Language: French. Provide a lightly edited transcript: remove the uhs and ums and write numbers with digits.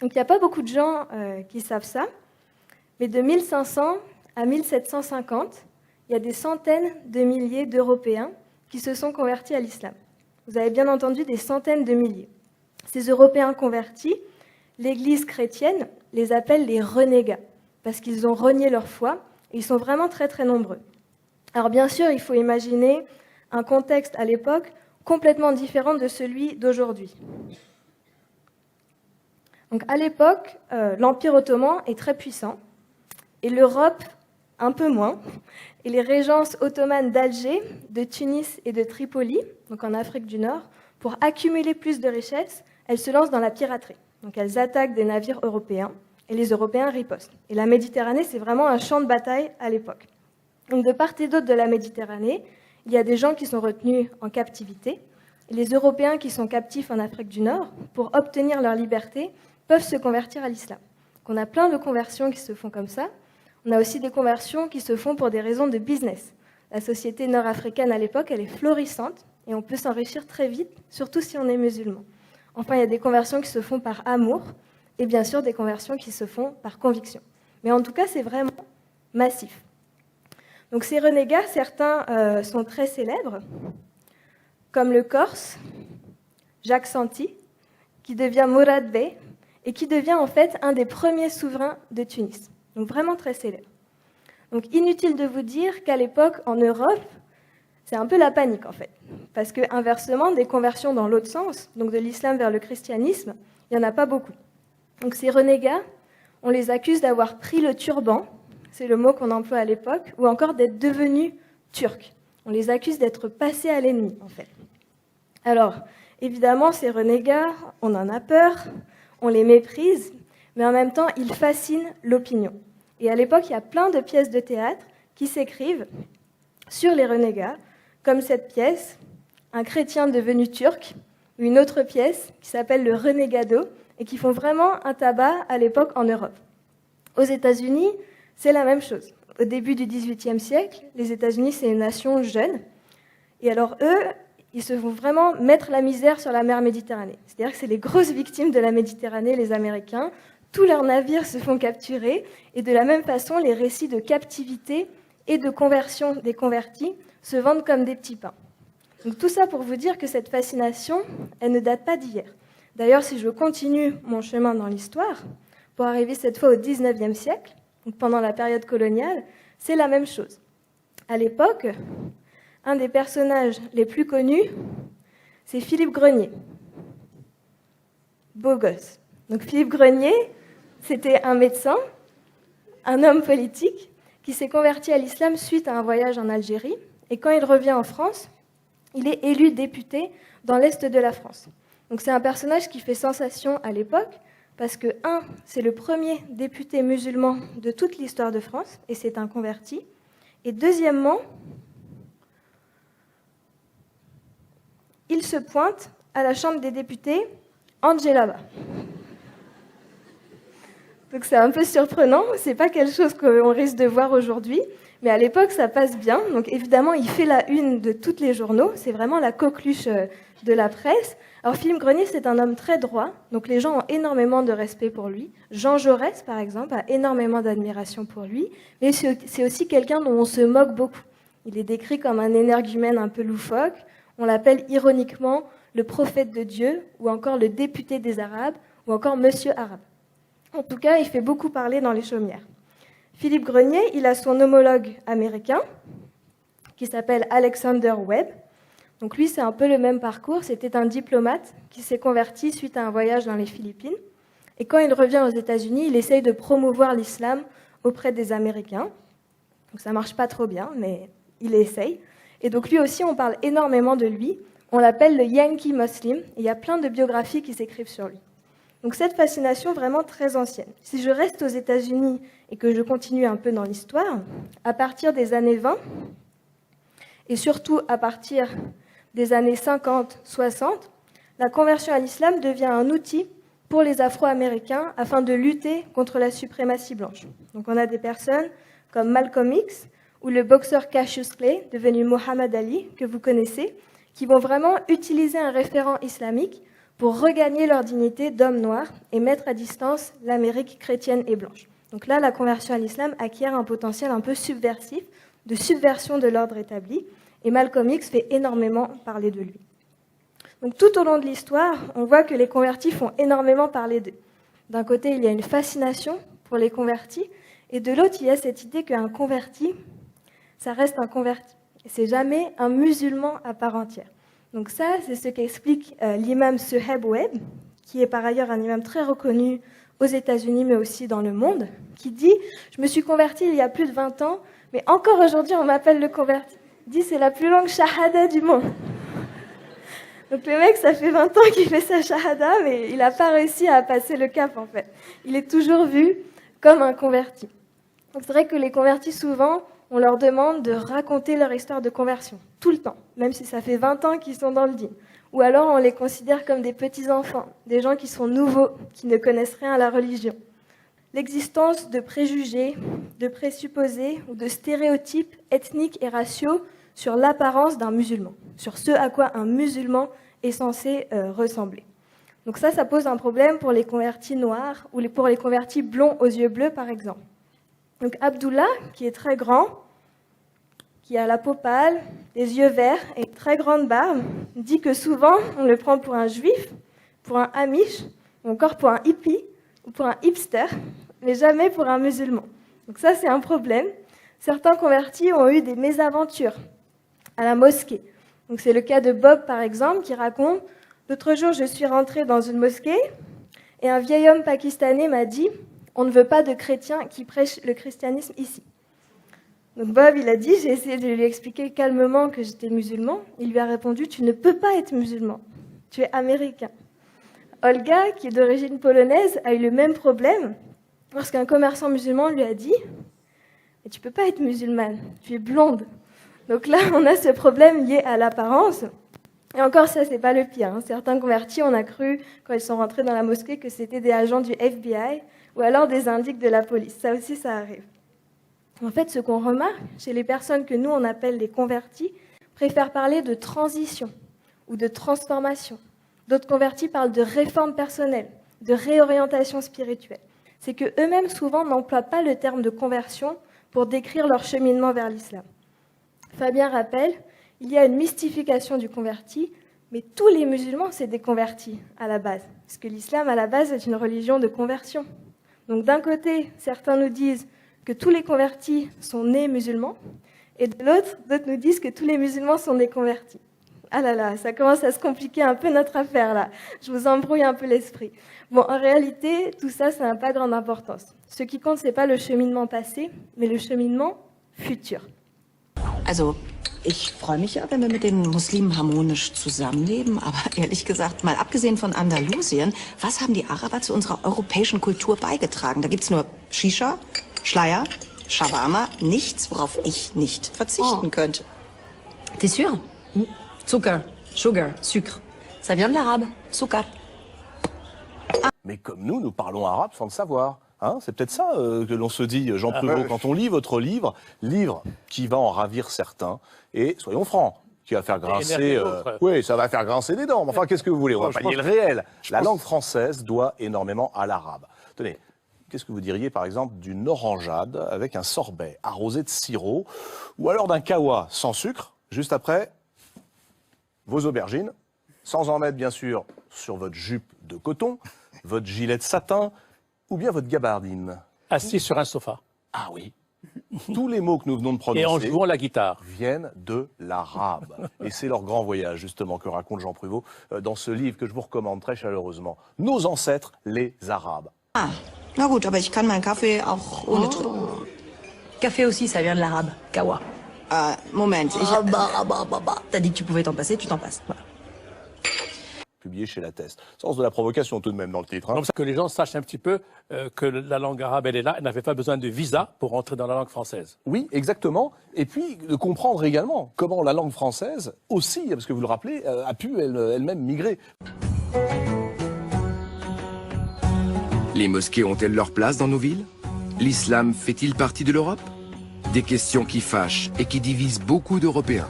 Donc il n'y a pas beaucoup de gens qui savent ça, mais de 1500 à 1750, il y a des centaines de milliers d'Européens qui se sont convertis à l'islam. Vous avez bien entendu des centaines de milliers. Ces Européens convertis, l'Église chrétienne les appelle les renégats, parce qu'ils ont renié leur foi, et ils sont vraiment très très nombreux. Alors bien sûr, il faut imaginer un contexte à l'époque complètement différent de celui d'aujourd'hui. Donc à l'époque, l'Empire ottoman est très puissant, et l'Europe un peu moins. Et les régences ottomanes d'Alger, de Tunis et de Tripoli, donc en Afrique du Nord, pour accumuler plus de richesses, elles se lancent dans la piraterie. Donc elles attaquent des navires européens, et les Européens ripostent. Et la Méditerranée, c'est vraiment un champ de bataille à l'époque. Donc de part et d'autre de la Méditerranée, il y a des gens qui sont retenus en captivité, et les Européens qui sont captifs en Afrique du Nord, pour obtenir leur liberté, peuvent se convertir à l'islam. Donc on a plein de conversions qui se font comme ça. On a aussi des conversions qui se font pour des raisons de business. La société nord-africaine à l'époque, elle est florissante et on peut s'enrichir très vite, surtout si on est musulman. Enfin, il y a des conversions qui se font par amour et bien sûr des conversions qui se font par conviction. Mais en tout cas, c'est vraiment massif. Donc ces renégats, certains sont très célèbres, comme le Corse, Jacques Santi, qui devient Mourad Bey et qui devient en fait un des premiers souverains de Tunis. Donc vraiment très célèbre. Donc inutile de vous dire qu'à l'époque, en Europe, c'est un peu la panique en fait. Parce que inversement, des conversions dans l'autre sens, donc de l'islam vers le christianisme, il n'y en a pas beaucoup. Donc ces renégats, on les accuse d'avoir pris le turban, c'est le mot qu'on emploie à l'époque, ou encore d'être devenus turcs. On les accuse d'être passés à l'ennemi en fait. Alors, évidemment, ces renégats, on en a peur, on les méprise, mais en même temps, ils fascinent l'opinion. Et à l'époque, il y a plein de pièces de théâtre qui s'écrivent sur les renégats, comme cette pièce, Un chrétien devenu turc, ou une autre pièce qui s'appelle Le Renegado, et qui font vraiment un tabac à l'époque en Europe. Aux États-Unis, c'est la même chose. Au début du XVIIIe siècle, les États-Unis, c'est une nation jeune, et alors eux, ils se font vraiment mettre la misère sur la mer Méditerranée. C'est-à-dire que c'est les grosses victimes de la Méditerranée, les Américains. Tous leurs navires se font capturer, et de la même façon, les récits de captivité et de conversion des convertis se vendent comme des petits pains. Donc tout ça pour vous dire que cette fascination, elle ne date pas d'hier. D'ailleurs, si je continue mon chemin dans l'histoire, pour arriver cette fois au XIXe siècle, donc pendant la période coloniale, c'est la même chose. À l'époque, un des personnages les plus connus, c'est Philippe Grenier. Beau gosse. Donc Philippe Grenier, c'était un médecin, un homme politique, qui s'est converti à l'islam suite à un voyage en Algérie. Et quand il revient en France, il est élu député dans l'Est de la France. Donc c'est un personnage qui fait sensation à l'époque, parce que, c'est le premier député musulman de toute l'histoire de France, et c'est un converti. Et deuxièmement, il se pointe à la Chambre des députés en djellaba. Donc c'est un peu surprenant, c'est pas quelque chose qu'on risque de voir aujourd'hui, mais à l'époque ça passe bien. Donc évidemment il fait la une de tous les journaux, c'est vraiment la coqueluche de la presse. Alors Philippe Grenier c'est un homme très droit, donc les gens ont énormément de respect pour lui. Jean Jaurès par exemple a énormément d'admiration pour lui, mais c'est aussi quelqu'un dont on se moque beaucoup. Il est décrit comme un énergumène un peu loufoque, on l'appelle ironiquement le prophète de Dieu, ou encore le député des Arabes, ou encore Monsieur Arabe. En tout cas, il fait beaucoup parler dans les chaumières. Philippe Grenier, il a son homologue américain, qui s'appelle Alexander Webb. Donc lui, c'est un peu le même parcours. C'était un diplomate qui s'est converti suite à un voyage dans les Philippines. Et quand il revient aux États-Unis, il essaye de promouvoir l'islam auprès des Américains. Donc ça marche pas trop bien, mais il essaye. Et donc lui aussi, on parle énormément de lui. On l'appelle le Yankee Muslim. Et il y a plein de biographies qui s'écrivent sur lui. Donc cette fascination vraiment très ancienne. Si je reste aux États-Unis et que je continue un peu dans l'histoire, à partir des années 20, et surtout à partir des années 50-60, la conversion à l'islam devient un outil pour les Afro-Américains afin de lutter contre la suprématie blanche. Donc on a des personnes comme Malcolm X ou le boxeur Cassius Clay, devenu Muhammad Ali, que vous connaissez, qui vont vraiment utiliser un référent islamique pour regagner leur dignité d'hommes noirs et mettre à distance l'Amérique chrétienne et blanche. Donc là, la conversion à l'islam acquiert un potentiel un peu subversif, de subversion de l'ordre établi, et Malcolm X fait énormément parler de lui. Donc tout au long de l'histoire, on voit que les convertis font énormément parler d'eux. D'un côté, il y a une fascination pour les convertis, et de l'autre, il y a cette idée qu'un converti, ça reste un converti. C'est jamais un musulman à part entière. Donc ça, c'est ce qu'explique l'imam Suhaib Webb, qui est par ailleurs un imam très reconnu aux États-Unis, mais aussi dans le monde, qui dit « Je me suis converti il y a plus de 20 ans, mais encore aujourd'hui, on m'appelle le converti. » Il dit « C'est la plus longue shahada du monde. » Donc le mec, ça fait 20 ans qu'il fait sa shahada, mais il n'a pas réussi à passer le cap, en fait. Il est toujours vu comme un converti. Donc c'est vrai que les convertis, souvent, on leur demande de raconter leur histoire de conversion, tout le temps, même si ça fait 20 ans qu'ils sont dans le din. Ou alors on les considère comme des petits-enfants, des gens qui sont nouveaux, qui ne connaissent rien à la religion. L'existence de préjugés, de présupposés ou de stéréotypes ethniques et raciaux sur l'apparence d'un musulman, sur ce à quoi un musulman est censé ressembler. Donc ça pose un problème pour les convertis noirs ou pour les convertis blonds aux yeux bleus, par exemple. Donc Abdullah, qui est très grand, qui a la peau pâle, des yeux verts et une très grande barbe, dit que souvent on le prend pour un juif, pour un amish, ou encore pour un hippie, ou pour un hipster, mais jamais pour un musulman. Donc ça, c'est un problème. Certains convertis ont eu des mésaventures à la mosquée. Donc c'est le cas de Bob, par exemple, qui raconte « L'autre jour, je suis rentré dans une mosquée et un vieil homme pakistanais m'a dit « On ne veut pas de chrétiens qui prêchent le christianisme ici. » Donc Bob, il a dit, j'ai essayé de lui expliquer calmement que j'étais musulman. Il lui a répondu, tu ne peux pas être musulman, tu es américain. Olga, qui est d'origine polonaise, a eu le même problème lorsqu'un commerçant musulman lui a dit, mais tu ne peux pas être musulmane, tu es blonde. Donc là, on a ce problème lié à l'apparence. Et encore, ça, c'est pas le pire. Certains convertis, on a cru, quand ils sont rentrés dans la mosquée, que c'était des agents du FBI ou alors des indiques de la police. Ça aussi, ça arrive. En fait, ce qu'on remarque chez les personnes que nous, on appelle les convertis, préfèrent parler de transition ou de transformation. D'autres convertis parlent de réforme personnelle, de réorientation spirituelle. C'est qu'eux-mêmes, souvent, n'emploient pas le terme de conversion pour décrire leur cheminement vers l'islam. Fabien rappelle, il y a une mystification du converti, mais tous les musulmans, c'est des convertis à la base. Parce que l'islam, à la base, est une religion de conversion. Donc d'un côté, certains nous disent que tous les convertis sont nés musulmans, et de l'autre, d'autres nous disent que tous les musulmans sont des convertis. Ah là là, ça commence à se compliquer un peu notre affaire là. Je vous embrouille un peu l'esprit. Bon, en réalité, tout ça, ça n'a pas grande importance. Ce qui compte, c'est pas le cheminement passé, mais le cheminement futur. Also, ich freue mich ja, wenn wir mit den Muslimen harmonisch zusammenleben, aber ehrlich gesagt, mal abgesehen von Andalusien, was haben die Araber zu unserer europäischen Kultur beigetragen? Da gibt's nur Shisha, Schleier, Shawarma, nichts, worauf ich nicht verzichten könnte. T'es sûr? Zucker, sugar, sucre. Ça vient de l'arabe. Soukar. Mais comme nous parlons arabe sans le savoir. Hein, c'est peut-être ça que l'on se dit, Jean Pruvot, quand on lit votre livre qui va en ravir certains, et soyons francs, qui va faire grincer... oui, ça va faire grincer des dents, mais enfin, qu'est-ce que vous voulez? On va pas nier le réel. La langue française doit énormément à l'arabe. Tenez, qu'est-ce que vous diriez, par exemple, d'une orangeade avec un sorbet arrosé de sirop, ou alors d'un kawa sans sucre, juste après vos aubergines, sans en mettre, bien sûr, sur votre jupe de coton, votre gilet de satin, ou bien votre gabardine. Assis sur un sofa. Ah oui. Tous les mots que nous venons de prononcer et en jouant la guitare viennent de l'arabe. Et c'est leur grand voyage, justement, que raconte Jean Pruvot dans ce livre que je vous recommande très chaleureusement. Nos ancêtres, les Arabes. Ah, na gut, aber ich kann meinen Kaffee auch ohne trinken. Café aussi, ça vient de l'arabe. Kawa. Moment, T'as dit que tu pouvais t'en passer, tu t'en passes. Voilà. Publié chez Lattès. Sens de la provocation tout de même dans le titre. Hein. Comme ça que les gens sachent un petit peu que la langue arabe, elle est là, elle n'avait pas besoin de visa pour entrer dans la langue française. Oui, exactement. Et puis de comprendre également comment la langue française aussi, parce que vous le rappelez, a pu elle-même migrer. Les mosquées ont-elles leur place dans nos villes? L'islam fait-il partie de l'Europe? Des questions qui fâchent et qui divisent beaucoup d'Européens.